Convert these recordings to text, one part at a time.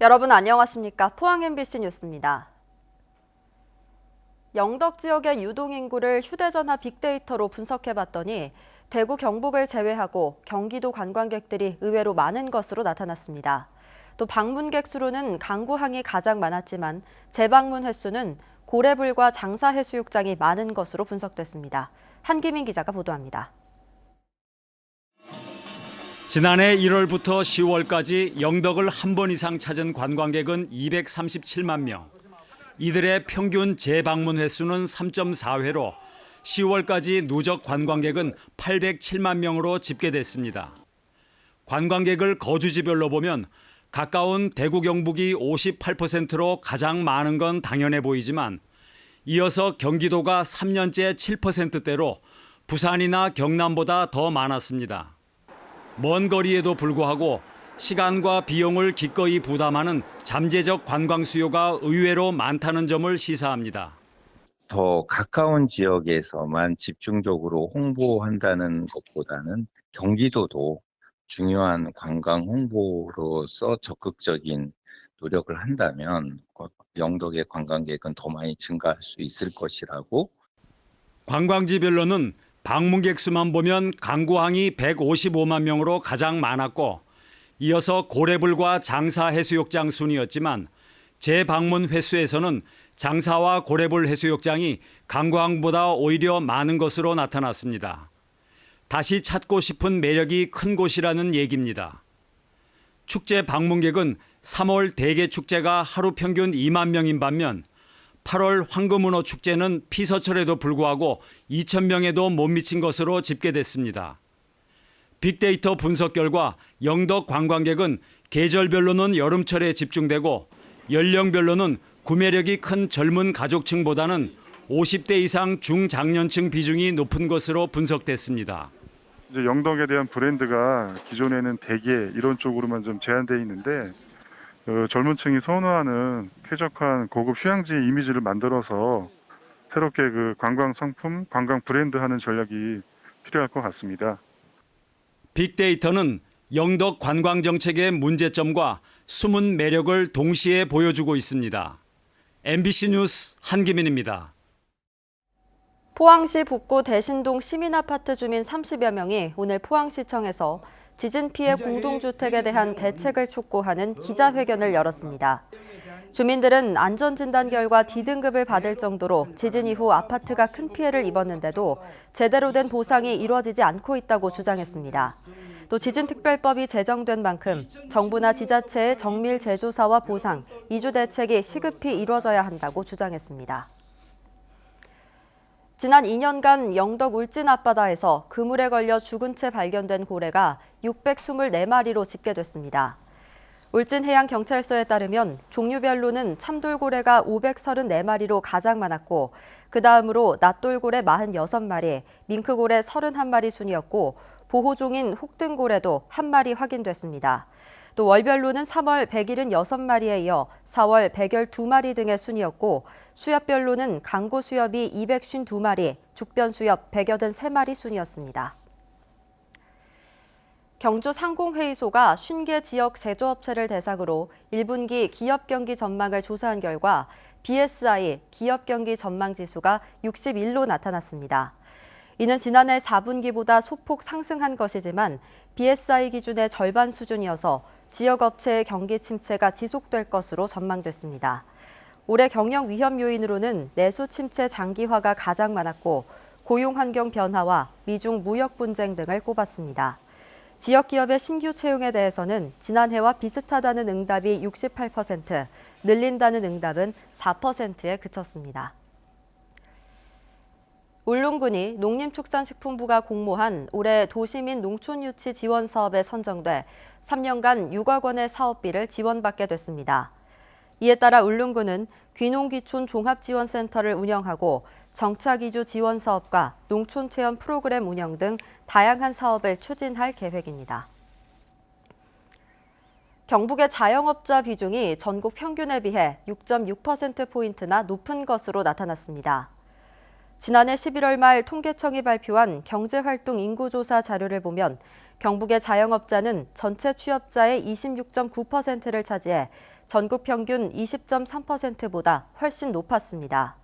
여러분 안녕하십니까? 포항 MBC 뉴스입니다. 영덕 지역의 유동인구를 휴대전화 빅데이터로 분석해봤더니 대구 경북을 제외하고 경기도 관광객들이 의외로 많은 것으로 나타났습니다. 또 방문객 수로는 강구항이 가장 많았지만 재방문 횟수는 고래불과 장사해수욕장이 많은 것으로 분석됐습니다. 한기민 기자가 보도합니다. 지난해 1월부터 10월까지 영덕을 한 번 이상 찾은 관광객은 237만 명. 이들의 평균 재방문 횟수는 3.4회로 10월까지 누적 관광객은 807만 명으로 집계됐습니다. 관광객을 거주지별로 보면 가까운 대구 경북이 58%로 가장 많은 건 당연해 보이지만 이어서 경기도가 3년째 7%대로 부산이나 경남보다 더 많았습니다. 먼 거리에도 불구하고 시간과 비용을 기꺼이 부담하는 잠재적 관광 수요가 의외로 많다는 점을 시사합니다. 더 가까운 지역에서만 집중적으로 홍보한다는 것보다는 경기도도 중요한 관광 홍보로서 적극적인 노력을 한다면 영덕의 관광객은 더 많이 증가할 수 있을 것이라고. 관광지별로는 방문객 수만 보면 강구항이 155만 명으로 가장 많았고 이어서 고래불과 장사해수욕장 순이었지만 재방문 횟수에서는 장사와 고래불 해수욕장이 강구항보다 오히려 많은 것으로 나타났습니다. 다시 찾고 싶은 매력이 큰 곳이라는 얘기입니다. 축제 방문객은 3월 대게축제가 하루 평균 2만 명인 반면 8월 황금은어 축제는 피서철에도 불구하고 2천 명에도 못 미친 것으로 집계됐습니다. 빅데이터 분석 결과 영덕 관광객은 계절별로는 여름철에 집중되고 연령별로는 구매력이 큰 젊은 가족층보다는 50대 이상 중장년층 비중이 높은 것으로 분석됐습니다. 이제 영덕에 대한 브랜드가 기존에는 대게 이런 쪽으로만 좀 제한되어 있는데 젊은 층이 선호하는 쾌적한 고급 휴양지 이미지를 만들어서 새롭게 그 관광 상품, 관광 브랜드 하는 전략이 필요할 것 같습니다. 빅데이터는 영덕 관광 정책의 문제점과 숨은 매력을 동시에 보여주고 있습니다. MBC 뉴스 한기민입니다. 포항시 북구 대신동 시민아파트 주민 30여 명이 오늘 포항시청에서 지진 피해 공동주택에 대한 대책을 촉구하는 기자회견을 열었습니다. 주민들은 안전진단 결과 D등급을 받을 정도로 지진 이후 아파트가 큰 피해를 입었는데도 제대로 된 보상이 이루어지지 않고 있다고 주장했습니다. 또 지진특별법이 제정된 만큼 정부나 지자체의 정밀 재조사와 보상, 이주 대책이 시급히 이루어져야 한다고 주장했습니다. 지난 2년간 영덕 울진 앞바다에서 그물에 걸려 죽은 채 발견된 고래가 624마리로 집계됐습니다. 울진해양경찰서에 따르면 종류별로는 참돌고래가 534마리로 가장 많았고 그 다음으로 낫돌고래 46마리, 밍크고래 31마리 순이었고 보호종인 혹등고래도 1마리 확인됐습니다. 또 월별로는 3월 176마리에 이어 4월 112마리 등의 순이었고 수엽별로는 강구 수엽이 252마리, 죽변 수엽 183마리 순이었습니다. 경주 상공회의소가 50개 지역 제조업체를 대상으로 1분기 기업 경기 전망을 조사한 결과 BSI 기업 경기 전망 지수가 61로 나타났습니다. 이는 지난해 4분기보다 소폭 상승한 것이지만 BSI 기준의 절반 수준이어서 지역 업체의 경기 침체가 지속될 것으로 전망됐습니다. 올해 경영 위험 요인으로는 내수 침체 장기화가 가장 많았고 고용 환경 변화와 미중 무역 분쟁 등을 꼽았습니다. 지역 기업의 신규 채용에 대해서는 지난해와 비슷하다는 응답이 68%, 늘린다는 응답은 4%에 그쳤습니다. 울릉군이 농림축산식품부가 공모한 올해 도시민 농촌유치 지원 사업에 선정돼 3년간 6억 원의 사업비를 지원받게 됐습니다. 이에 따라 울릉군은 귀농귀촌 종합지원센터를 운영하고 정착이주 지원 사업과 농촌체험 프로그램 운영 등 다양한 사업을 추진할 계획입니다. 경북의 자영업자 비중이 전국 평균에 비해 6.6%포인트나 높은 것으로 나타났습니다. 지난해 11월 말 통계청이 발표한 경제활동 인구조사 자료를 보면 경북의 자영업자는 전체 취업자의 26.9%를 차지해 전국 평균 20.3%보다 훨씬 높았습니다.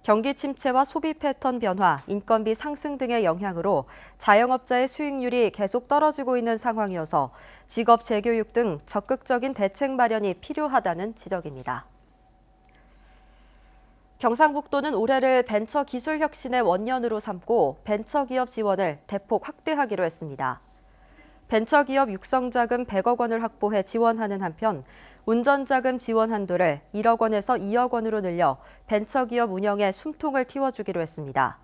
경기 침체와 소비 패턴 변화, 인건비 상승 등의 영향으로 자영업자의 수익률이 계속 떨어지고 있는 상황이어서 직업 재교육 등 적극적인 대책 마련이 필요하다는 지적입니다. 경상북도는 올해를 벤처기술혁신의 원년으로 삼고 벤처기업 지원을 대폭 확대하기로 했습니다. 벤처기업 육성자금 100억 원을 확보해 지원하는 한편 운전자금 지원 한도를 1억 원에서 2억 원으로 늘려 벤처기업 운영에 숨통을 틔워주기로 했습니다.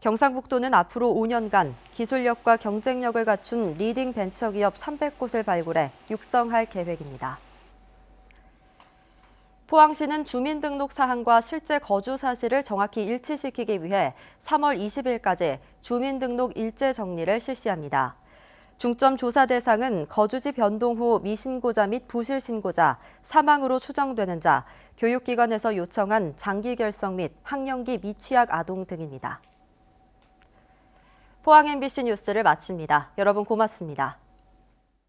경상북도는 앞으로 5년간 기술력과 경쟁력을 갖춘 리딩 벤처기업 300곳을 발굴해 육성할 계획입니다. 포항시는 주민등록 사항과 실제 거주 사실을 정확히 일치시키기 위해 3월 20일까지 주민등록 일제 정리를 실시합니다. 중점 조사 대상은 거주지 변동 후 미신고자 및 부실신고자, 사망으로 추정되는 자, 교육기관에서 요청한 장기 결석 및 학령기 미취학 아동 등입니다. 포항 MBC 뉴스를 마칩니다. 여러분 고맙습니다.